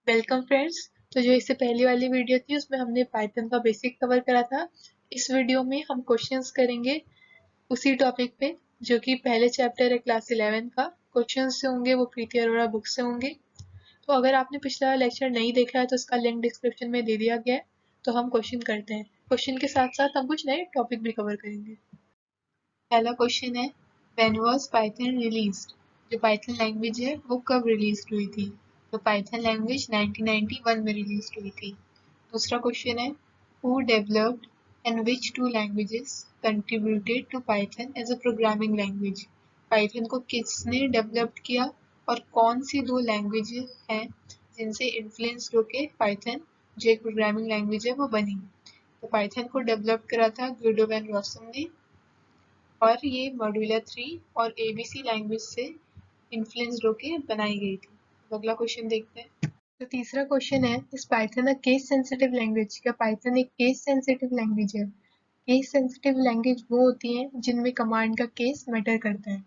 Welcome friends. तो जो इससे पहली वाली वीडियो थी उसमें हमने पाइथन का बेसिक कवर करा था। इस वीडियो में हम क्वेश्चंस करेंगे उसी टॉपिक पे जो कि पहले चैप्टर है क्लास 11 का। क्वेश्चंस जो होंगे वो प्रीति अरोड़ा बुक से होंगे। तो अगर आपने पिछला लेक्चर नहीं देखा है तो उसका लिंक डिस्क्रिप्शन में दे दिया गया है। तो हम क्वेश्चन करते हैं। क्वेश्चन के साथ साथ हम कुछ नए टॉपिक भी कवर करेंगे। पहला क्वेश्चन है, व्हेन वाज पाइथन रिलीज्ड? जो पाइथन लैंग्वेज है वो कब रिलीज हुई थी? तो पाइथन लैंग्वेज 1991 में रिलीज हुई थी। दूसरा क्वेश्चन है, who developed and which two languages contributed to python as a programming language? Python को किसने डेवलप किया और कौन सी दो लैंग्वेजेस हैं जिनसे इन्फ्लुएंस होके पाइथन जो एक प्रोग्रामिंग लैंग्वेज है वो बनी? तो पाइथन को डेवलप करा था गुइडो वैन रॉसम ने और ये मॉड्यूलर 3 और एबीसी लैंग्वेज से इन्फ्लुएंस्ड होके बनाई गई थी। तो अगला क्वेश्चन देखते हैं। तो तीसरा क्वेश्चन है, इस Python a case sensitive language? क्या पाइथन एक केस सेंसिटिव लैंग्वेज है? केस सेंसिटिव लैंग्वेज वो होती है जिनमें कमांड का केस मैटर करता है।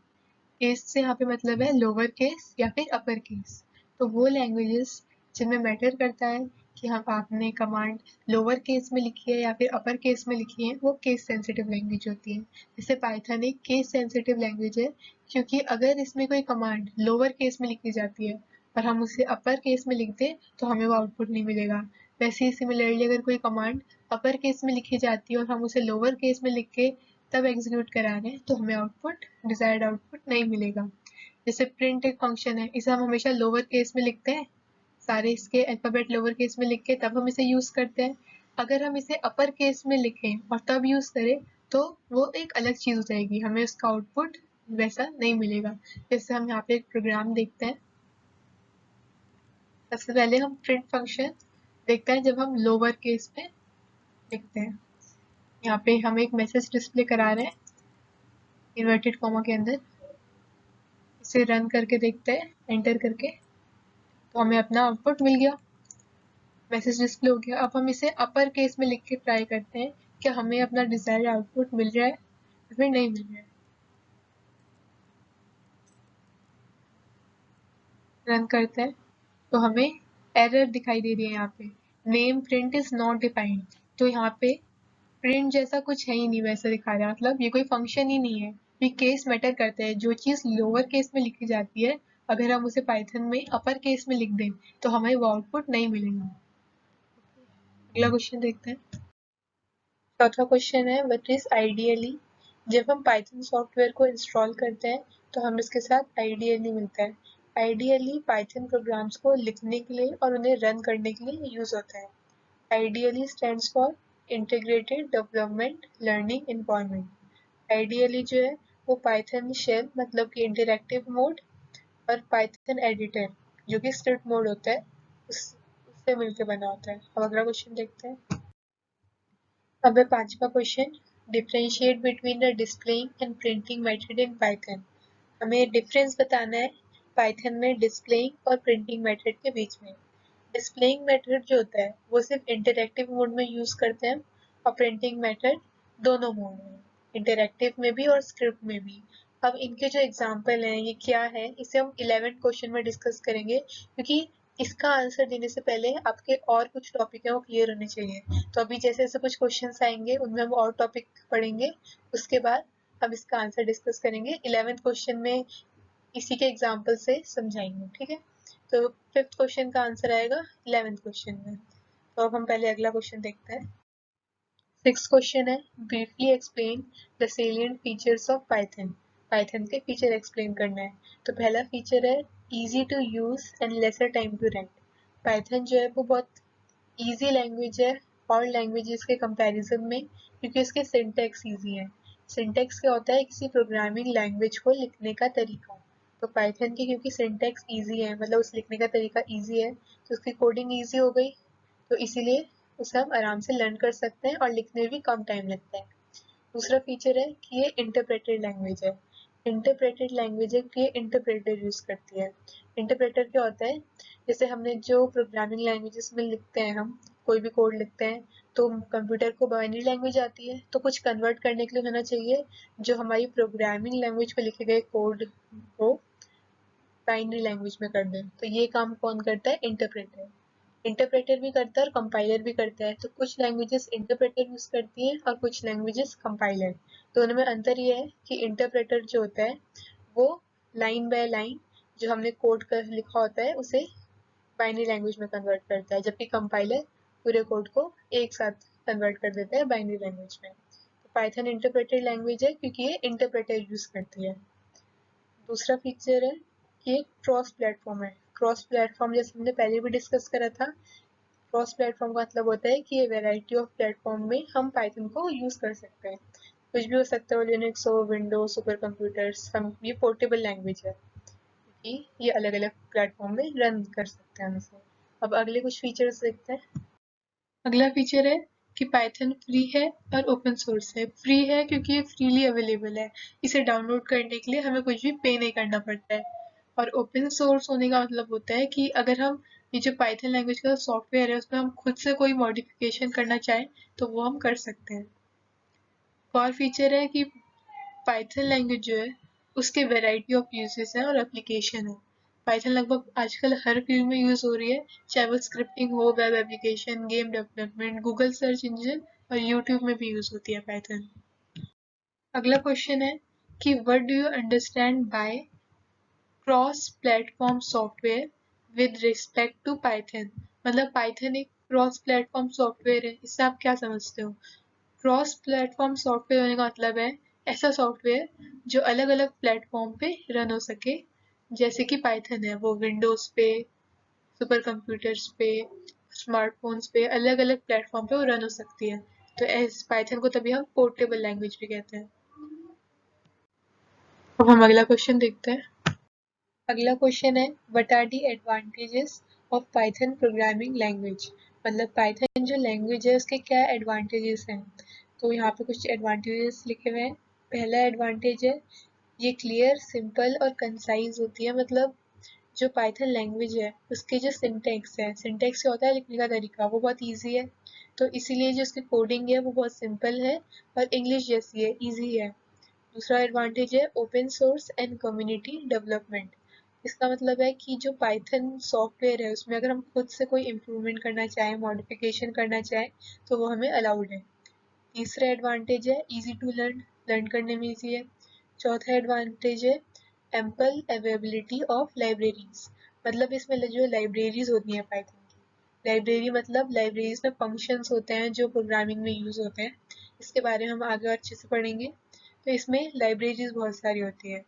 केस से यहाँ पे मतलब है लोअर केस या फिर अपर केस। तो वो लैंग्वेजेस जिनमें मैटर करता है कि हाँ आपने कमांड लोअर केस में लिखी है या फिर अपर केस में लिखी है, वो केस सेंसिटिव लैंग्वेज होती है। जैसे पाइथन एक केस सेंसिटिव लैंग्वेज है क्योंकि अगर इसमें कोई कमांड लोअर केस में लिखी जाती है और हम उसे अपर केस में लिख दें तो हमें वो आउटपुट नहीं मिलेगा। वैसे ही सिमिलरली अगर कोई कमांड अपर केस में लिखी जाती है और हम उसे लोअर केस में लिख के तब एग्जीक्यूट करा रहे हैं तो हमें आउटपुट डिजायर्ड आउटपुट नहीं मिलेगा। जैसे प्रिंट एक फंक्शन है, इसे हम हमेशा लोअर केस में लिखते हैं, सारे इसके अल्फाबेट लोअर केस में लिख के तब हम इसे यूज करते हैं। अगर हम इसे अपर केस में लिखें और तब यूज करें तो वो एक अलग चीज हो जाएगी, हमें उसका आउटपुट वैसा नहीं मिलेगा। जैसे हम यहाँ पे एक प्रोग्राम देखते हैं। सबसे पहले हम प्रिंट फंक्शन देखते हैं जब हम लोअर केस में लिखते हैं। यहाँ पे हम एक मैसेज डिस्प्ले करा रहे हैं इन्वर्टेड कॉमा के अंदर। इसे रन करके देखते हैं एंटर करके, तो हमें अपना आउटपुट मिल गया, मैसेज डिस्प्ले हो गया। अब हम इसे अपर केस में लिख के ट्राई करते हैं कि हमें अपना डिजायर्ड आउटपुट मिल रहा है या फिर नहीं मिल रहा है। रन करते हैं तो हमें एरर दिखाई दे रही है यहाँ पे, name print is not defined. तो यहाँ पे प्रिंट जैसा कुछ है ही नहीं, वैसा दिखा रहा है, मतलब ये कोई फंक्शन ही नहीं है। ये केस मैटर करता है, जो चीज लोअर केस में लिखी जाती है अगर हम उसे पाइथन में अपर केस में लिख दें तो हमें वो आउटपुट नहीं मिलेगा। अगला क्वेश्चन देखते हैं। चौथा क्वेश्चन है, व्हाट इज आइडियली? जब हम पाइथन सॉफ्टवेयर को इंस्टॉल करते हैं तो हम इसके साथ आइडियली मिलता है। आइडियली पाइथन प्रोग्राम्स को लिखने के लिए और उन्हें रन करने के लिए यूज होता है। Ideally stands for integrated development learning environment. Ideally जो है वो पाइथन शेल मतलब कि इंटरैक्टिव मोड और पाइथन एडिटर जो कि स्क्रिप्ट मोड होता है उससे मिलकर बना होता है। अब अगला क्वेश्चन देखते हैं। अब है पांचवा question, differentiate between the displaying and printing method in Python. हमें डिफरेंस बताना है पाइथन में डिस्प्लेइंग और प्रिंटिंग मेथड के बीच में। डिस्प्लेइंग मेथड जो होता है वो सिर्फ इंटरैक्टिव मोड में यूज करते हैं और प्रिंटिंग मेथड दोनों मोड में, इंटरैक्टिव में भी और स्क्रिप्ट में भी। अब इनके जो एग्जाम्पल हैं ये क्या है, इसे हम 11th क्वेश्चन में डिस्कस करेंगे क्योंकि इसका आंसर देने से पहले आपके और कुछ टॉपिक है वो क्लियर होने चाहिए। तो अभी जैसे जैसे कुछ क्वेश्चंस आएंगे उनमें हम और टॉपिक पढ़ेंगे, उसके बाद हम इसका आंसर डिस्कस करेंगे। 11th क्वेश्चन में इसी के एग्जाम्पल से समझाएंगे, ठीक है। तो 5th क्वेश्चन का आंसर आएगा 11th क्वेश्चन में। तो अब हम पहले अगला क्वेश्चन देखते हैं। 6th क्वेश्चन है, briefly explain the salient features of python. Python के फीचर एक्सप्लेन करना है। तो पहला फीचर है easy to use and lesser time to run. Python जो है वो बहुत इजी लैंग्वेज है और लैंग्वेजेस के कंपैरिजन में क्योंकि उसके सिंटैक्स इजी है। सिंटैक्स क्या होता है, किसी प्रोग्रामिंग लैंग्वेज को लिखने का तरीका। तो पाइथन की क्योंकि सिंटैक्स इजी है मतलब उस लिखने का तरीका इजी है तो उसकी कोडिंग इजी हो गई, तो इसीलिए उसे हम आराम से लर्न कर सकते हैं और लिखने में भी कम टाइम लगता है। दूसरा फीचर है कि ये इंटरप्रेटेड लैंग्वेज है। इंटरप्रेटेड लैंग्वेज है कि ये इंटरप्रेटर यूज करती है। इंटरप्रेटर क्या होता है, जैसे हमने जो प्रोग्रामिंग लैंग्वेजेस में लिखते हैं, हम कोई भी कोड लिखते हैं तो कंप्यूटर को बाइनरी लैंग्वेज आती है तो कुछ कन्वर्ट करने के लिए होना चाहिए जो हमारी प्रोग्रामिंग लैंग्वेज पे लिखे गए कोड को बाइनरी लैंग्वेज में कर दें। तो ये काम कौन करता है, इंटरप्रेटर। इंटरप्रेटर भी करता है और कंपाइलर भी करता है। तो कुछ लैंग्वेजेस इंटरप्रेटर यूज करती हैं और कुछ लैंग्वेजेस कंपाइलर। दोनों में अंतर ये है कि इंटरप्रेटर जो होता है वो लाइन बाय लाइन जो हमने कोड कर लिखा होता है उसे बाइनरी लैंग्वेज में कन्वर्ट करता है, जबकि कंपाइलर पूरे कोड को एक साथ कन्वर्ट कर देता है बाइनरी लैंग्वेज में। तो पाइथन इंटरप्रेटेड लैंग्वेज है क्योंकि ये इंटरप्रेटर यूज करती है। दूसरा फीचर है कि ये क्रॉस प्लेटफॉर्म है। क्रॉस प्लेटफॉर्म जैसे हमने पहले भी डिस्कस करा था, क्रॉस प्लेटफॉर्म का मतलब होता है कि ये वैरायटी ऑफ प्लेटफॉर्म में हम पाइथन को यूज कर सकते हैं। कुछ भी हो सकता है, लिनक्स हो, विंडोज, सुपर कंप्यूटर्स, हम ये पोर्टेबल लैंग्वेज है कि ये अलग अलग प्लेटफॉर्म में रन कर सकते हैं हम इसे। अब अगले कुछ फीचर्स देखते हैं। अगला फीचर है कि पाइथन फ्री है और ओपन सोर्स है। फ्री है क्योंकि ये फ्रीली अवेलेबल है, इसे डाउनलोड करने के लिए हमें कुछ भी पे नहीं करना पड़ता है। और ओपन सोर्स होने का मतलब होता है कि अगर हम ये जो पाइथन लैंग्वेज का सॉफ्टवेयर है उसमें हम खुद से कोई मॉडिफिकेशन करना चाहें तो वो हम कर सकते हैं। और फीचर है कि पाइथन लैंग्वेज जो है उसके वैरायटी ऑफ यूजेस हैं और एप्लीकेशन है। पाइथन लगभग आजकल हर फील्ड में यूज हो रही है, चाहे वो स्क्रिप्टिंग हो, web application, game development, Google search engine और यूट्यूब में भी यूज होती है पाइथन। अगला क्वेश्चन है कि what do you understand by cross platform software with respect to python. मतलब पाइथन एक क्रॉस प्लेटफॉर्म सॉफ्टवेयर है, इससे आप क्या समझते हो? क्रॉस प्लेटफॉर्म सॉफ्टवेयर होने का मतलब है ऐसा सॉफ्टवेयर जो अलग अलग प्लेटफॉर्म पे रन हो सके। जैसे कि पाइथन है वो विंडोज पे, सुपर कंप्यूटर्स पे, स्मार्टफोन्स पे, अलग अलग प्लेटफॉर्म पे वो रन हो सकती है। तो इस पाइथन को तभी हम पोर्टेबल लैंग्वेज भी कहते हैं। अब हम अगला क्वेश्चन देखते हैं। अगला क्वेश्चन है what are the advantages of python programming language. मतलब पाइथन जो लैंग्वेज है उसके क्या एडवांटेजेस हैं। तो यहाँ पे कुछ एडवांटेजेस लिखे हुए हैं। पहला एडवांटेज है ये क्लियर, सिंपल और कंसाइज होती है। मतलब जो पाइथन लैंग्वेज है उसके जो सिंटेक्स है, सिंटेक्स क्या होता है लिखने का तरीका, वो बहुत ईजी है। तो इसीलिए जो उसकी कोडिंग है वो बहुत सिंपल है और इंग्लिश जैसी है, ईजी है। दूसरा एडवांटेज है open source and community development. इसका मतलब है कि जो पाइथन सॉफ्टवेयर है उसमें अगर हम खुद से कोई इम्प्रूवमेंट करना चाहें, मॉडिफिकेशन करना चाहें तो वो हमें अलाउड है। तीसरा एडवांटेज है इजी टू लर्न, लर्न करने में इजी है। चौथा एडवांटेज है एम्पल अवेलेबिलिटी ऑफ लाइब्रेरीज। मतलब इसमें जो लाइब्रेरीज होती हैं पाइथन की, लाइब्रेरी मतलब लाइब्रेरीज में फंक्शंस होते हैं जो प्रोग्रामिंग में यूज होते हैं। इसके बारे में हम आगे और अच्छे से पढ़ेंगे। तो इसमें लाइब्रेरीज बहुत सारी होती है।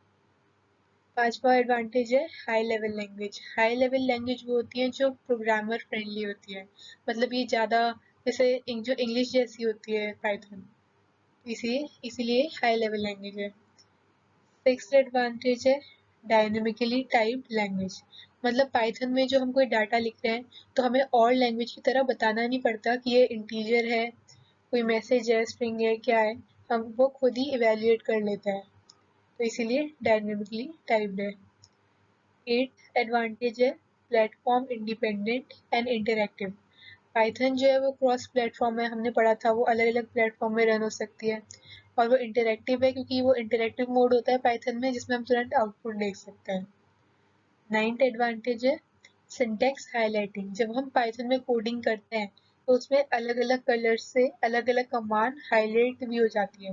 पांचवा एडवांटेज है high level language. High level language वो होती है जो प्रोग्रामर फ्रेंडली होती है। मतलब ये ज़्यादा जैसे जो इंग्लिश जैसी होती है पाइथन, इसीलिए हाई लेवल लैंग्वेज है। सिक्स्थ एडवांटेज है डायनेमिकली टाइप्ड लैंग्वेज। मतलब पाइथन में जो हम कोई डाटा लिख रहे हैं तो हमें और लैंग्वेज की तरह बताना नहीं पड़ता कि ये इंटीजर है, कोई मैसेज है, स्ट्रिंग है, क्या है। हम वो खुद ही इवेल्युएट कर लेता है, तो इसीलिए डायनेमिकली टाइप्ड है। एट एडवांटेज है platform independent and interactive. Python जो है वो क्रॉस प्लेटफॉर्म है, हमने पढ़ा था, वो अलग अलग प्लेटफॉर्म में रन हो सकती है। और वो इंटरैक्टिव है क्योंकि वो इंटरैक्टिव मोड होता है पाइथन में जिसमें हम तुरंत आउटपुट देख सकते हैं। नाइन्थ एडवांटेज है सिंटेक्स हाईलाइटिंग। जब हम पाइथन में कोडिंग करते हैं तो उसमें अलग अलग कलर से अलग अलग कमांड हाईलाइट भी हो जाती है,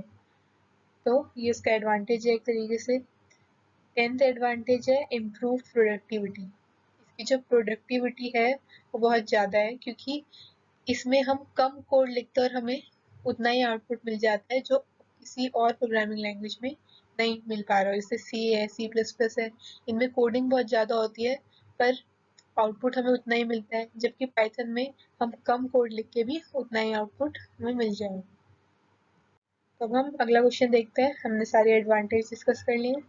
तो ये इसका एडवांटेज है एक तरीके से। टेंथ एडवांटेज है इम्प्रूव प्रोडक्टिविटी। इसकी जो प्रोडक्टिविटी है वो बहुत ज़्यादा है क्योंकि इसमें हम कम कोड लिखते हैं और हमें उतना ही आउटपुट मिल जाता है जो किसी और प्रोग्रामिंग लैंग्वेज में नहीं मिल पा रहा है। जैसे सी है, सी प्लस प्लस है, इनमें कोडिंग बहुत ज़्यादा होती है पर आउटपुट हमें उतना ही मिलता है, जबकि पाइथन में हम कम कोड लिख के भी उतना ही आउटपुट हमें मिल जाएगा। तो अब हम अगला क्वेश्चन देखते हैं। हमने सारे एडवांटेज डिस्कस कर लिए।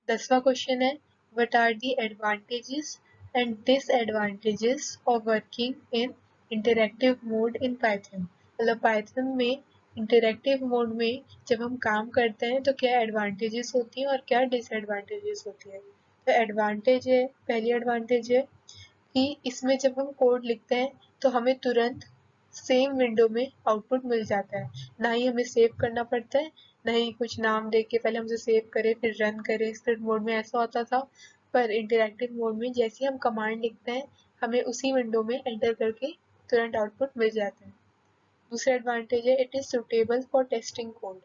दसवां क्वेश्चन है what are the advantages and disadvantages of working in interactive mode in python. मतलब पाइथन में इंटरैक्टिव मोड में जब हम काम करते हैं तो क्या एडवांटेजेस होती हैं और क्या डिसएडवांटेजेस होती है। तो एडवांटेज है, पहली एडवांटेज है कि इसमें जब हम कोड लिखते हैं तो हमें तुरंत सेम विंडो में आउटपुट मिल जाता है, ना ही हमें सेव करना पड़ता है, ना ही कुछ नाम दे के पहले हम उसे सेव करें फिर रन करें स्क्रिप्ट मोड में, ऐसा होता था। पर इंटरैक्टिव मोड में जैसे ही हम कमांड लिखते हैं हमें उसी विंडो में एंटर करके तुरंत आउटपुट मिल जाता है। दूसरा एडवांटेज है it is suitable for testing code.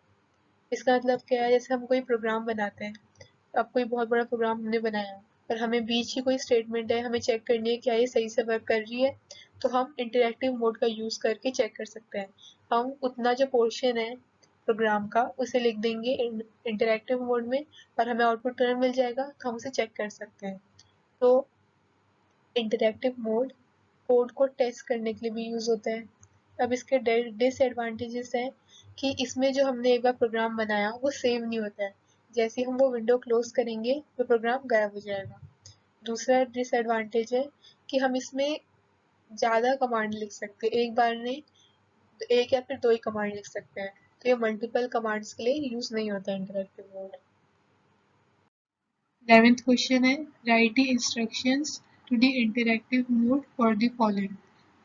इसका मतलब क्या है, जैसे हम कोई प्रोग्राम बनाते हैं, अब कोई बहुत बड़ा प्रोग्राम हमने बनाया पर हमें बीच ही कोई स्टेटमेंट है, हमें चेक करनी है क्या ये सही से वर्क कर रही है, तो हम इंटरैक्टिव मोड का यूज़ करके चेक कर सकते हैं। हम उतना जो पोर्शन है प्रोग्राम का उसे लिख देंगे इंटरैक्टिव मोड में और हमें आउटपुट तुरंत मिल जाएगा, तो हम उसे चेक कर सकते हैं। तो इंटरैक्टिव मोड कोड को टेस्ट करने के लिए भी यूज़ होता है। अब इसके डिसएडवांटेजेस हैं कि इसमें जो हमने एक बार प्रोग्राम बनाया वो सेव नहीं होता है, जैसे ही हम वो विंडो क्लोज करेंगे वो प्रोग्राम गायब हो जाएगा। दूसरा डिसएडवांटेज है कि हम इसमें ज़्यादा कमांड लिख सकते हैं, एक बार में एक या फिर दो ही कमांड लिख सकते हैं, तो ये मल्टीपल कमांड्स के लिए यूज़ नहीं होता इंटरैक्टिव मोड। 11th क्वेश्चन है write the instructions to the interactive mode for the following.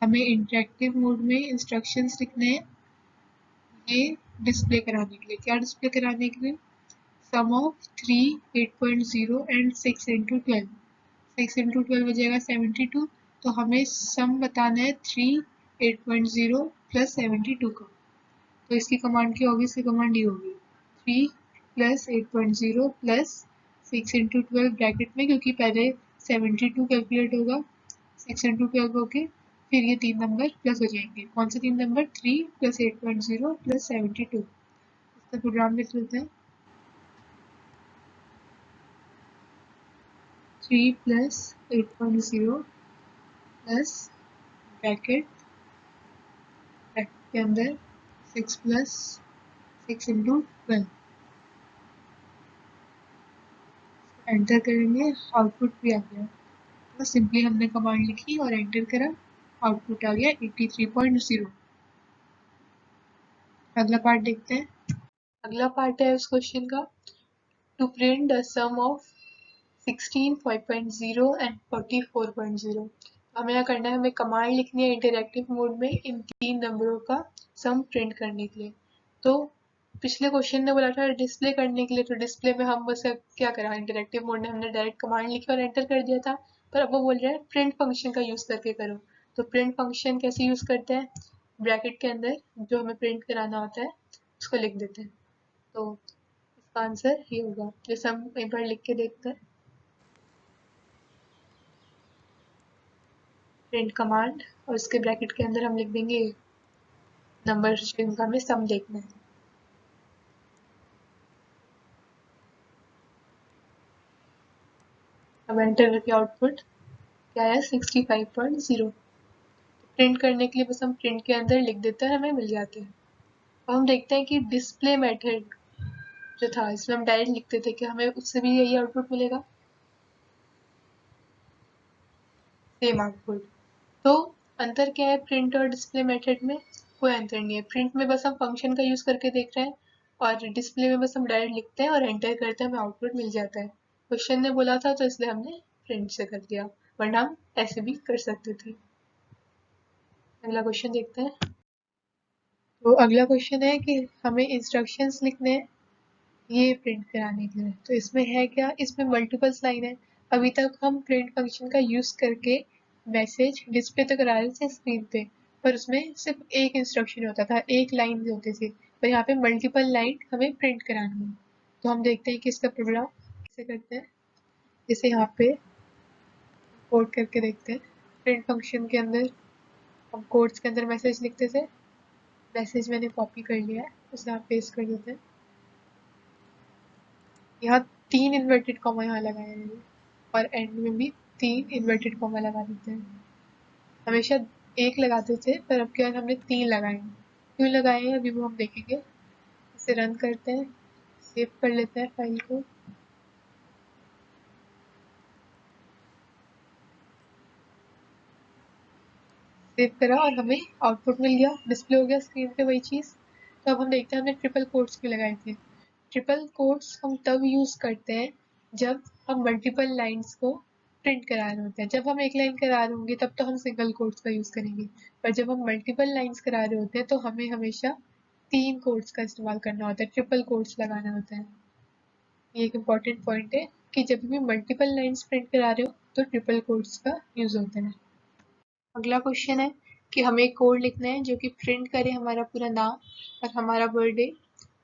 हमें इंटरैक्टिव मोड में इंस्ट्रक्शंस लिखने हैं ये डिस्प्ले कराने के लिए। क्या डिस्प्ले कराने के लिए? सम ऑफ 3, 8.0 एंड 6 इंटू 12। 6 इंटू 12 हो जाएगा 72, तो हमें सम बताना है 3, 8.0 प्लस 72 का। तो इसकी कमांड क्या होगी? इसकी कमांड ये होगी 3 प्लस 8.0 प्लस 6 इंटू 12 ब्रैकेट में, क्योंकि पहले 72 कैलकुलेट होगा 6 इंटू 12 होके फिर ये 3 नंबर प्लस हो जाएंगे। कौन से 3 नंबर? 3 plus 8.0 plus 72। इसका प्रोग्राम लिख लेते हैं 3 प्लस 8.0 प्लस ब्रैकेट के अंदर 6 प्लस 6 इंटू 12। एंटर करेंगे, आउटपुट भी आ गया। तो सिंपली हमने कमांड लिखी और एंटर करा, आउटपुट आ गया 83.0। अगला पार्ट देखते हैं। अगला पार्ट है उस क्वेश्चन का to print the sum of 16, 5.0 and 44.0। हमें क्या करना है, हमें कमांड लिखनी है इंटरैक्टिव मोड में इन तीन नंबरों का सम प्रिंट करने के लिए। तो पिछले क्वेश्चन ने बोला था डिस्प्ले करने के लिए, तो डिस्प्ले में हम बस क्या करा, इंटरैक्टिव मोड में हमने डायरेक्ट कमांड लिखी और एंटर कर दिया था। पर अब वो बोल रहा है प्रिंट फंक्शन का यूज़ करके करो। तो प्रिंट फंक्शन कैसे यूज़ करते हैं? ब्रैकेट के अंदर जो हमें प्रिंट कराना होता है उसको लिख देते हैं। तो इसका आंसर ये होगा। जैसे हम एक बार लिख के देखते हैं, प्रिंट कमांड और उसके ब्रैकेट के अंदर हम लिख देंगे नंबर जिनका हमें सम देखना है। अब एंटर करके आउटपुट क्या है? 65.0। प्रिंट करने के लिए बस हम प्रिंट के अंदर लिख देते हैं, हमें मिल जाते हैं। अब हम देखते हैं कि डिस्प्ले मेथड जो था इसमें हम डायरेक्ट लिखते थे कि हमें उससे भी यही आउटपुट मिलेगा, सेम आउटपुट। तो अंतर क्या है प्रिंट और डिस्प्ले मेथड में? कोई अंतर नहीं है। प्रिंट में बस हम फंक्शन का यूज करके देख रहे हैं और डिस्प्ले में बस हम डायरेक्ट लिखते हैं और एंटर करते हैं, हमें आउटपुट मिल जाता है। क्वेश्चन ने बोला था तो इसलिए हमने प्रिंट से कर दिया, वरना हम ऐसे भी कर सकते थे। अगला क्वेश्चन देखते हैं। तो अगला क्वेश्चन है कि हमें इंस्ट्रक्शंस लिखने हैं ये प्रिंट कराने के लिए। तो इसमें है क्या? इसमें मल्टीपल्स लाइन है। अभी तक हम प्रिंट फंक्शन का यूज करके मैसेज डिस्प्ले तो करा रहे थे स्क्रीन पे, पर उसमें सिर्फ एक इंस्ट्रक्शन होता था, एक लाइन होती थी। पर यहाँ पे मल्टीपल लाइन हमें प्रिंट करानी है। तो हम देखते हैं कि इसका प्रोग्राम कैसे करते हैं। जैसे यहाँ पे कोड करके देखते हैं। प्रिंट फंक्शन के अंदर हम कोड्स के अंदर मैसेज लिखते थे, मैसेज मैंने कॉपी कर लिया है, उसे यहाँ पेस्ट कर देते हैं। यहाँ 3 इन्वर्टेड कॉमा यहाँ लगाए हैं और एंड में भी 3 इन्वर्टेड कॉमा लगा देते हैं। हमेशा एक लगाते थे पर अब क्या हमने 3 लगाए हैं। क्यों लगाए हैं अभी वो हम देखेंगे। इसे रन करते हैं, सेव कर लेते हैं फाइल को। सेव करा और हमें आउटपुट मिल गया, डिस्प्ले हो गया स्क्रीन पे वही चीज़। तो अब हम देखते हैं हमने ट्रिपल कोट्स क्यों लगाए थे। ट्रिपल कोट्स हम तब यूज़ करते हैं जब हम मल्टीपल लाइन्स को प्रिंट करा रहे होते हैं। जब हम एक लाइन करा रहे होंगे तब तो हम सिंगल कोट्स का यूज करेंगे, पर जब हम मल्टीपल लाइंस करा रहे होते हैं तो हमें हमेशा 3 कोट्स का इस्तेमाल करना होता है, ट्रिपल कोट्स लगाना होता है। ये एक इम्पॉर्टेंट पॉइंट है कि जब भी मल्टीपल लाइंस प्रिंट करा रहे हो तो ट्रिपल कोट्स का यूज होता है। अगला क्वेश्चन है कि हमें एक कोड लिखना है जो कि प्रिंट करे हमारा पूरा नाम और हमारा बर्थडे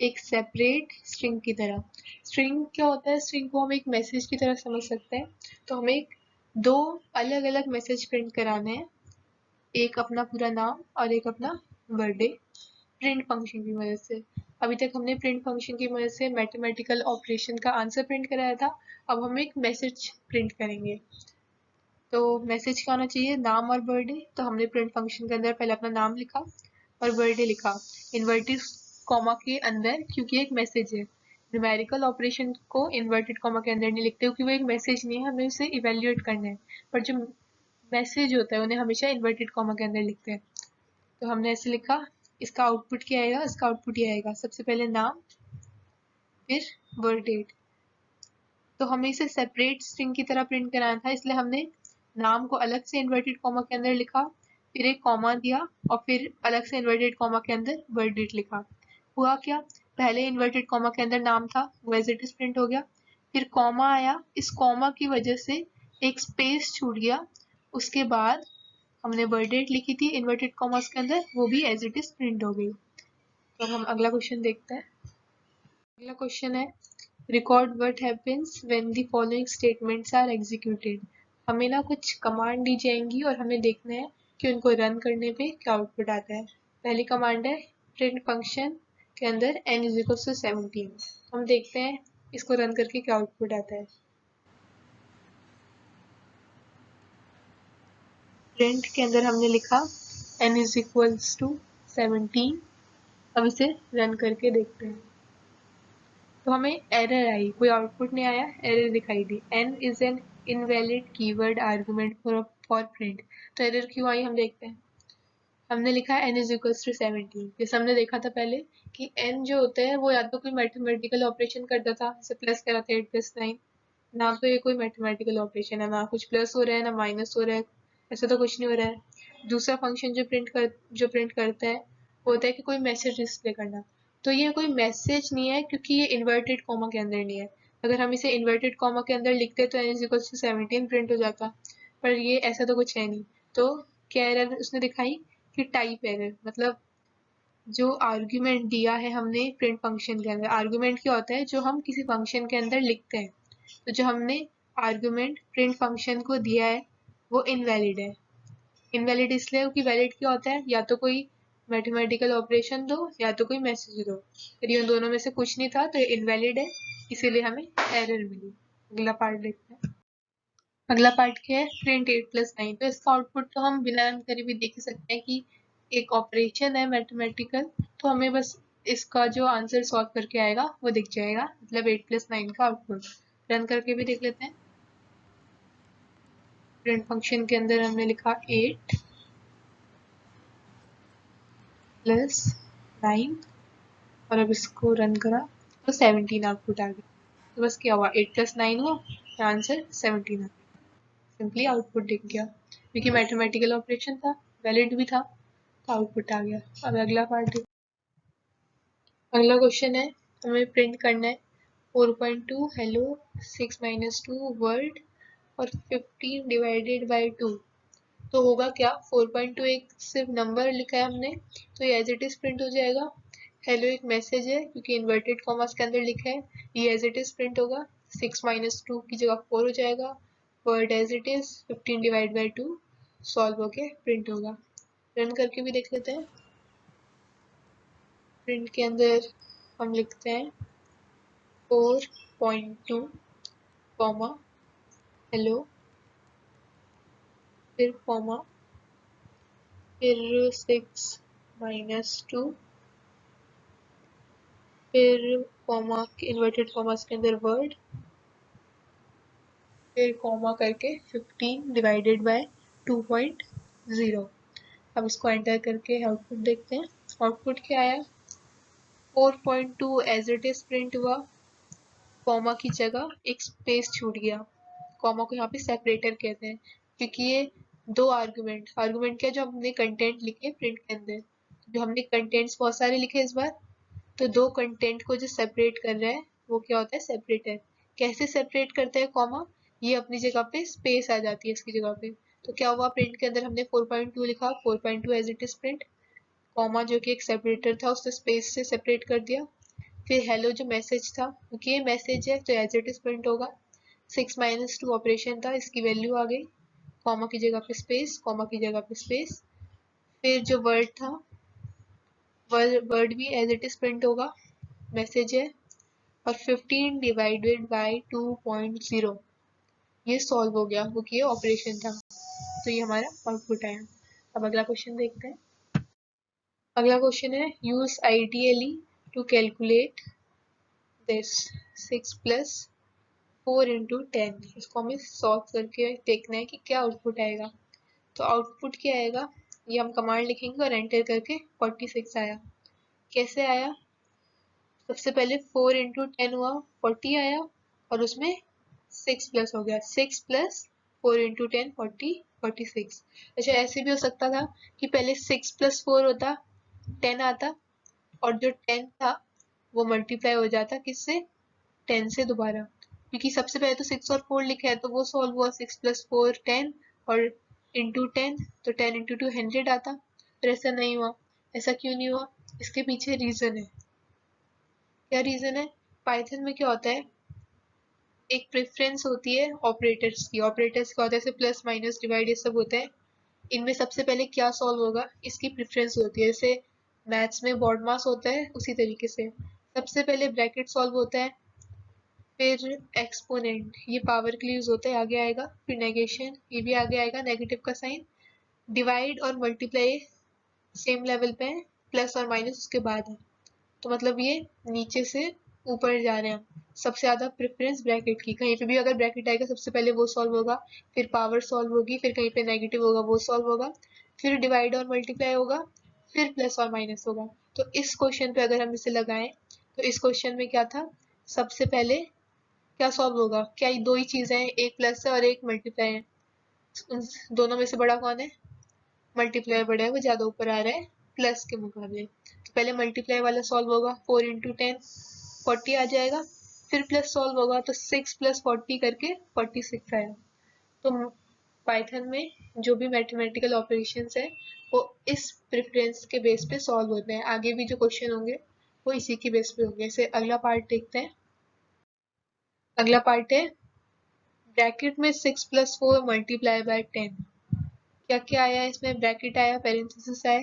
एक सेपरेट स्ट्रिंग की तरह। स्ट्रिंग क्या होता है? स्ट्रिंग को हम एक मैसेज की तरह समझ सकते हैं। तो हमें दो अलग अलग मैसेज प्रिंट कराने हैं, एक अपना पूरा नाम और एक अपना बर्थडे, प्रिंट फंक्शन की मदद से। अभी तक हमने प्रिंट फंक्शन की मदद से मैथमेटिकल ऑपरेशन का आंसर प्रिंट कराया था, अब हम एक मैसेज प्रिंट करेंगे। तो मैसेज क्या होना चाहिए? नाम और बर्थडे। तो हमने प्रिंट फंक्शन के अंदर पहले अपना नाम लिखा और बर्थडे लिखा इन्वर्टेड कॉमा के अंदर, क्योंकि एक मैसेज है। न्यूमेरिकल ऑपरेशन को इन्वर्टेड कॉमा के अंदर नहीं लिखते क्योंकि वो एक मैसेज नहीं है, हमें उसे इवेल्युएट करना है। पर जो मैसेज होता है उन्हें हमेशा इन्वर्टेड कॉमा के अंदर लिखते हैं। तो हमने ऐसे लिखा, इसका आउटपुट क्या आएगा? इसका आउटपुट ये आएगा, सबसे पहले नाम फिर बर्थ डेट। तो हमें इसे सेपरेट स्ट्रिंग की तरह प्रिंट कराना था, इसलिए हमने नाम को अलग से इन्वर्टेड कॉमा के अंदर लिखा, फिर एक कॉमा दिया और फिर अलग से इन्वर्टेड कॉमा के अंदर बर्थ डेट लिखा। हुआ क्या? पहले इन्वर्टेड कॉमा के अंदर नाम था, वो एज इट इज प्रिंट हो गया। फिर कॉमा आया, इस कॉमा की वजह से एक स्पेस छूट गया, उसके बाद हमने बर्थ डेट लिखी थी इन्वर्टेड कॉमास के अंदर, वो भी एज इट इज प्रिंट हो गई। तो हम अगला क्वेश्चन देखते हैं। अगला क्वेश्चन है record what happens when the following statements are executed. हमें ना कुछ कमांड दी जाएंगी और हमें देखना है कि उनको रन करने पे क्या आउटपुट आता है। पहली कमांड है प्रिंट फंक्शन के अंदर n इज इक्वल टू 17। हम देखते हैं इसको रन करके क्या आउटपुट आता है। प्रिंट के अंदर हमने लिखा n इज इक्वल्स टू 17। अब इसे रन करके देखते हैं तो हमें एरर आई, कोई आउटपुट नहीं आया, एरर दिखाई दी n is an invalid keyword argument for print. तो एरर क्यों आई हम देखते हैं। हमने लिखा n इज इक्वल्स टू 17, जैसे हमने देखा था पहले कि n जो होता है वो या तो कोई मैथमेटिकल ऑपरेशन करता था, जैसे प्लस करा था 8 + 9, ना तो ये कोई मैथमेटिकल ऑपरेशन है, ना कुछ प्लस हो रहा है ना माइनस हो रहा है, ऐसा तो कुछ नहीं हो रहा है। दूसरा फंक्शन जो प्रिंट करता है वो होता है कि कोई मैसेज डिस्प्ले करना। तो ये कोई मैसेज नहीं है क्योंकि ये इन्वर्टेड कॉमा के अंदर नहीं है। अगर हम इसे इन्वर्टेड कॉमा के अंदर लिखते तो n is equal to 17 print हो जाता, पर ये ऐसा तो कुछ है नहीं। तो क्या एरर उसने दिखाई कि टाइप एरर, मतलब जो आर्ग्यूमेंट दिया है हमने प्रिंट फंक्शन के अंदर, आर्ग्यूमेंट क्या होता है? जो हम किसी फंक्शन के अंदर लिखते हैं। तो जो हमने आर्गुमेंट प्रिंट फंक्शन को दिया है वो इनवैलिड है। इनवैलिड इसलिए क्योंकि वैलिड क्या होता है? या तो कोई मैथमेटिकल ऑपरेशन दो या तो कोई मैसेज दो, फिर ये दोनों में से कुछ नहीं था तो ये इनवैलिड है, इसीलिए हमें एरर मिली। अगला पार्ट देखते हैं। अगला पार्ट क्या है? प्रिंट 8 + 9। तो इसका आउटपुट तो हम बिना रन करे भी देख सकते हैं कि एक ऑपरेशन है मैथमेटिकल, तो हमें बस इसका जो आंसर सॉल्व करके आएगा वो दिख जाएगा, मतलब 8 + 9 का आउटपुट। रन करके भी देख लेते हैं। प्रिंट फंक्शन के अंदर हमने लिखा 8 + 9 और अब इसको रन करा तो 17 आउटपुट आ गया। तो बस क्या हुआ, 8 + 9 हुआ, आंसर 17 आ गया। सिंपली आउटपुट दिख गया क्योंकि मैथमेटिकल ऑपरेशन था, वैलिड भी था, तो आउटपुट आ गया। अब अगला पार्ट, अगला क्वेश्चन है हमें प्रिंट करना है 4.2 हेलो 6 - 2 वर्ल्ड और 15 डिवाइडेड बाय 2। तो होगा क्या, 4.2 एक सिर्फ नंबर लिखा है हमने, तो ये एज इट इज प्रिंट हो जाएगा। हेलो एक मैसेज है क्योंकि इन्वर्टेड कॉमास के अंदर लिखा है, ये एज इट इज प्रिंट होगा। 6 - 2 की जगह 4 हो जाएगा। Word as it is 15 divide by 2 solve होके प्रिंट होगा। रन करके भी देख लेते हैं। प्रिंट के अंदर हम लिखते हैं 4.2 कॉमा हेलो, फिर कॉमा, फिर 6 - 2, फिर कॉमा इन्वर्टेड कॉमास के अंदर वर्ड, फिर कॉमा करके 15 डिवाइडेड बाय 2.0। अब इसको एंटर करके आउटपुट देखते हैं। आउटपुट क्या आया, 4.2 एज इट इज प्रिंट हुआ, कॉमा की जगह एक स्पेस छूट गया, कॉमा को यहाँ पे सेपरेटर कहते हैं, क्योंकि ये दो आर्गुमेंट क्या, जो हमने कंटेंट लिखे प्रिंट के अंदर, जो हमने कंटेंट्स बहुत सारे लिखे इस बार, तो दो कंटेंट को जो सेपरेट कर रहा है वो क्या होता है, सेपरेटर। कैसे सेपरेट करता है कॉमा, ये अपनी जगह पे स्पेस आ जाती है इसकी जगह पे। तो क्या हुआ, प्रिंट के अंदर हमने 4.2 लिखा, 4.2 as it is print, comma जो कि एक सेपरेटर था उससे स्पेस से सेपरेट कर दिया। फिर हेलो जो मैसेज था, क्योंकि ये मैसेज है तो एज इट इज प्रिंट होगा। 6 - 2 ऑपरेशन था, इसकी वैल्यू आ गई, कॉमा की जगह पे स्पेस, कॉमा की जगह पे स्पेस। फिर जो वर्ड था, वर्ड भी एज इट इज प्रिंट होगा, मैसेज है। और 15 डिवाइडेड बाई 2.0 ये सॉल्व हो गया, क्योंकि ये ऑपरेशन था। तो ये हमारा आउटपुट आया। अब अगला क्वेश्चन देखते हैं। अगला क्वेश्चन है, use ideally to calculate this 6 + 4 × 10। इसको हमें सॉल्व करके देखना है कि क्या आउटपुट आएगा। तो आउटपुट क्या आएगा, ये हम कमांड लिखेंगे और एंटर करके 46 आया। कैसे आया, सबसे पहले 4 × 10 हुआ, 40 आया, और उसमें 6 प्लस हो गया, 6 + 4 × 10 40, 46। अच्छा, ऐसे भी हो सकता था कि पहले 6 + 4 होता, 10 आता, और जो 10 था वो मल्टीप्लाई हो जाता किससे, 10 से दोबारा, क्योंकि सबसे पहले तो 6 और 4 लिखा है तो वो सॉल्व हुआ, 6 + 4 10 और इंटू 10, तो 10 × 2 100 आता। पर ऐसा नहीं हुआ, ऐसा क्यों नहीं हुआ, इसके पीछे रीजन है। क्या रीजन है, पाइथन में क्या होता है, एक प्रेफरेंस होती है ऑपरेटर्स की। ऑपरेटर्स क्या होता है, जैसे प्लस माइनस डिवाइड ये सब होता है, इनमें सबसे पहले क्या सॉल्व होगा, इसकी प्रेफरेंस होती है। जैसे मैथ्स में बॉड मास होता है, उसी तरीके से सबसे पहले ब्रैकेट सॉल्व होता है, फिर एक्सपोनेंट ये पावर के लिए यूज होता है, आगे आएगा, फिर नेगेशन ये भी आगे आएगा, नेगेटिव का साइन, डिवाइड और मल्टीप्लाई सेम लेवल पे है, प्लस और माइनस उसके बाद है। तो मतलब ये नीचे से ऊपर जा रहे हैं, सबसे ज्यादा प्रेफरेंस ब्रैकेट की। कहीं पे भी अगर ब्रैकेट आएगा सबसे पहले वो सॉल्व होगा, फिर पावर सॉल्व होगी, फिर कहीं पे नेगेटिव होगा वो सॉल्व होगा, फिर डिवाइड और मल्टीप्लाई होगा, फिर प्लस और माइनस होगा। तो इस क्वेश्चन पे अगर हम इसे लगाएं तो इस क्वेश्चन में क्या था, सबसे पहले क्या सॉल्व होगा, क्या ये दो ही चीजें हैं, एक प्लस है और एक मल्टीप्लाई है, उन दोनों में से बड़ा कौन है, मल्टीप्लाई बड़ा है, वो ज्यादा ऊपर आ रहा है प्लस के मुकाबले। तो पहले मल्टीप्लाई वाला सॉल्व होगा, 4 × 10 40 आ जाएगा, फिर प्लस सॉल्व होगा तो 6 + 40 करके 46 आया। तो पाइथन में जो भी मैथमेटिकल ऑपरेशंस है वो इस प्रेफरेंस के बेस पे सॉल्व होते हैं। आगे भी जो क्वेश्चन होंगे वो इसी के बेस पे होंगे। इसे अगला पार्ट देखते हैं। अगला पार्ट है, ब्रैकेट में 6 + 4 मल्टीप्लाई बाय 10। क्या क्या आया इसमें, ब्रैकेट आया, पेरेंथेसिस आया,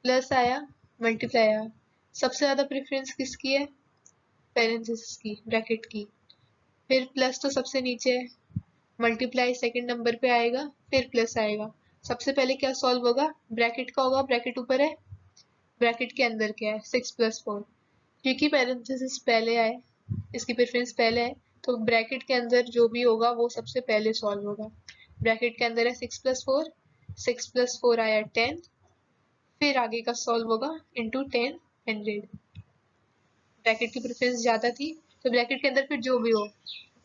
प्लस आया, मल्टीप्लाई आया। सबसे ज्यादा प्रेफरेंस किसकी है, पेरेंथेसिस की, ब्रैकेट की। फिर प्लस तो सबसे नीचे है, मल्टीप्लाई सेकंड नंबर पे आएगा, फिर प्लस आएगा। सबसे पहले क्या सॉल्व होगा, ब्रैकेट का होगा, ब्रैकेट ऊपर है, ब्रैकेट के अंदर क्या है, 6 + 4। क्योंकि पेरेंथेसिस पहले आए, इसकी प्रेफरेंस पहले है, तो ब्रैकेट के अंदर जो भी होगा वो सबसे पहले सॉल्व होगा। ब्रैकेट के अंदर है 6 + 4, 6 + 4 आया 10, फिर आगे का सॉल्व होगा इंटू 10 100। ब्रैकेट की प्रेफरेंस ज्यादा थी तो ब्रैकेट के अंदर फिर जो भी हो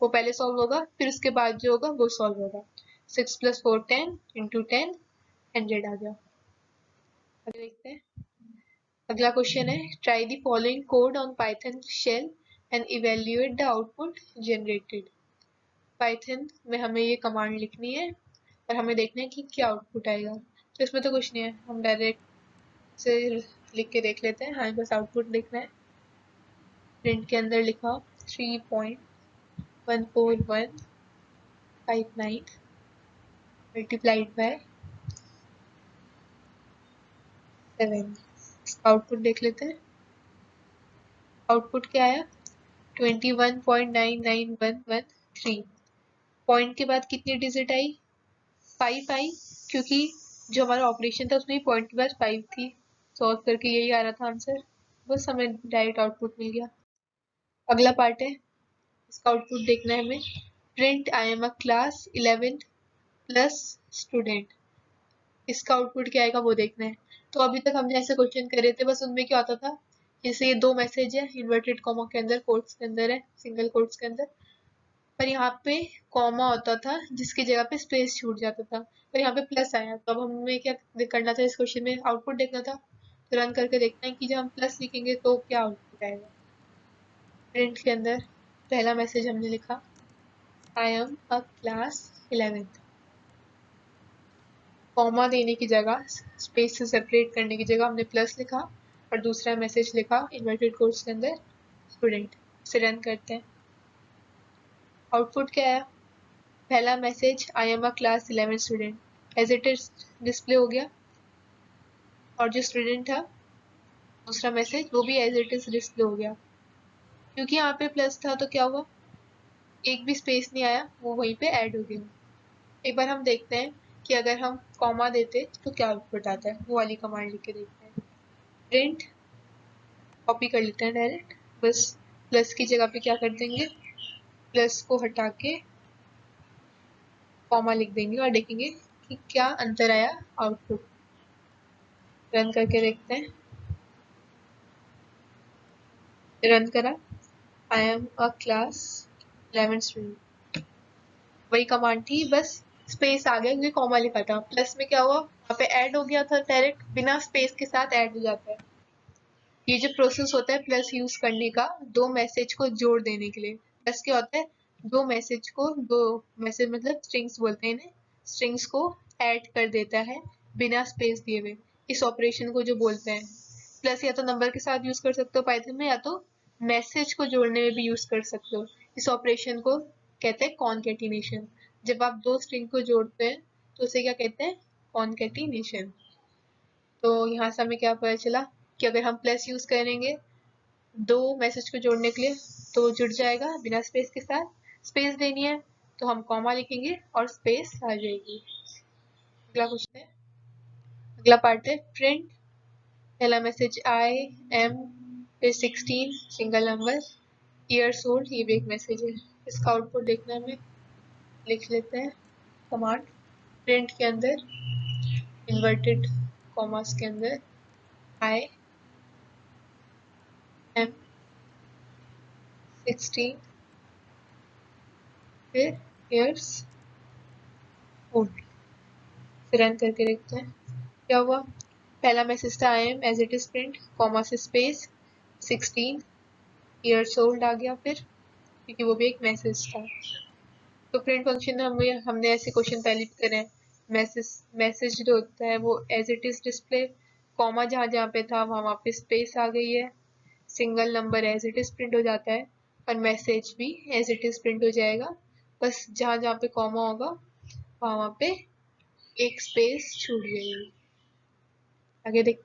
वो पहले सॉल्व होगा, फिर उसके बाद जो होगा वो सॉल्व होगा। 6 + 4 10 इंटू 10 100 आ गया। अगले देखते हैं। अगला क्वेश्चन है, try the following code on python shell and evaluate the output generated. Python में हमें ये कमांड लिखनी है और हमें देखना है कि क्या आउटपुट आएगा। तो इसमें तो कुछ नहीं है, हम डायरेक्ट से लिख के देख लेते हैं। हमें बस आउटपुट लिखना है। प्रिंट के अंदर लिखा 3.14159 मल्टीप्लाइड बाय 7। आउटपुट देख लेते हैं। आउटपुट क्या आया, 21.99113। पॉइंट के बाद कितनी डिजिट आई, 5 आई, क्योंकि जो हमारा ऑपरेशन था उसमें पॉइंट के बाद 5 थी। सॉल्व करके यही आ रहा था आंसर, बस हमें डायरेक्ट आउटपुट मिल गया। अगला पार्ट है, इसका आउटपुट देखना है हमें। Print I am a class 11 plus student. इसका आउटपुट क्या आएगा वो देखना है। तो अभी तक हमने ऐसे क्वेश्चन करे थे, बस उनमें क्या होता था, जैसे ये दो मैसेज है, इन्वर्टेड कॉमा के अंदर, कोट्स के अंदर है, सिंगल कोट्स के अंदर, पर यहाँ पे कॉमा होता था जिसकी जगह पे स्पेस छूट जाता था, पर यहाँ पे प्लस आया, तो अब हमें क्या करना था, इस क्वेश्चन में आउटपुट देखना था। तो रन करके देखते हैं कि जब हम प्लस लिखेंगे तो क्या आउटपुट आएगा। प्रिंट के अंदर पहला मैसेज हमने लिखा आई am a class 11th, comma देने की जगह, स्पेस से सेपरेट करने की जगह हमने प्लस लिखा, और दूसरा मैसेज लिखा इन्वर्टेड कोट्स के अंदर स्टूडेंट। से रन करते हैं, आउटपुट क्या है, पहला message I am a class 11 student as it is display हो गया, और जो स्टूडेंट था दूसरा मैसेज वो भी एज इट इज डिस्प्ले हो गया। क्योंकि यहाँ पे प्लस था तो क्या हुआ, एक भी स्पेस नहीं आया, वो वहीं पे ऐड हो गया। एक बार हम देखते हैं कि अगर हम कॉमा देते तो क्या आउटपुट आता है, वो वाली कमांड लिख के देखते हैं। प्रिंट, कॉपी कर लेते हैं डायरेक्ट, बस प्लस की जगह पे क्या कर देंगे, प्लस को हटा के कॉमा लिख देंगे और देखेंगे कि क्या अंतर आया आउटपुट। रन करके देखते हैं, रन करा, आई एम अ क्लास 11 स्टूडेंट, वही कमांड थी, बस स्पेस आ गया क्योंकि कॉमा लिखा था। प्लस में क्या हुआ, वहाँ पे ऐड हो गया था, डायरेक्ट बिना स्पेस के साथ ऐड हो जाता है। ये जो प्रोसेस होता है प्लस यूज करने का, दो मैसेज को जोड़ देने के लिए। प्लस क्या होता है, दो मैसेज को, दो मैसेज मतलब स्ट्रिंग्स बोलते हैं इन्हें, स्ट्रिंग्स को ऐड कर देता है बिना स्पेस दिए हुए। इस ऑपरेशन को जो बोलते हैं, प्लस या तो नंबर के साथ यूज कर सकते हो पाइथन में, या तो मैसेज को जोड़ने में भी यूज कर सकते हो। इस ऑपरेशन को कहते हैं कॉनकैटिनेशन। जब आप दो स्ट्रिंग को जोड़ते हैं तो उसे क्या कहते हैं, कॉनकैटिनेशन। तो यहाँ से हमें क्या पता चला कि अगर हम प्लस यूज करेंगे दो मैसेज को जोड़ने के लिए तो जुड़ जाएगा बिना स्पेस के साथ। स्पेस देनी है तो हम कॉमा लिखेंगे और स्पेस आ जाएगी। अगला क्वेश्चन है, अगला पार्ट है प्रिंट, पहला मैसेज आई एम, फिर 16 सिंगल नंबर, ईयर्स ओल्ड, ये भी एक मैसेज है। इसका आउटपुट देखना हमें, लिख लेते हैं कमांड, प्रिंट के अंदर इन्वर्टेड कॉमास के अंदर आई एम 16 फिर ईयर्स ओल्ड। रन करके देखते हैं क्या हुआ। पहला मैसेज था I am as it is print, comma से स्पेस 16 ईयर्स ओल्ड आ गया फिर, क्योंकि वो भी एक मैसेज था। तो प्रिंट फंक्शन में हमने ऐसे क्वेश्चन पहले भी करे हैं। मैसेज जो होता है वो as it is display, comma जहाँ जहाँ पे था वहाँ पे स्पेस आ गई है, single number as it is print हो जाता है, और मैसेज भी एज इट इज प्रिंट हो जाएगा, बस जहाँ जहाँ पे कॉमा होगा वहाँ पे एक स्पेस छूट जाएगी। आगे देख,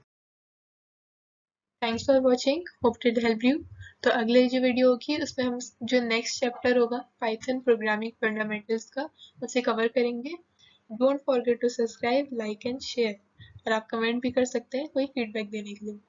thanks for watching, hope it help you. तो अगले जो वीडियो होगी उसमें हम जो नेक्स्ट चैप्टर होगा पाइथन प्रोग्रामिंग फंडामेंटल्स का, उसे कवर करेंगे। Don't forget to subscribe, like and share, और आप कमेंट भी कर सकते हैं कोई फीडबैक देने के लिए।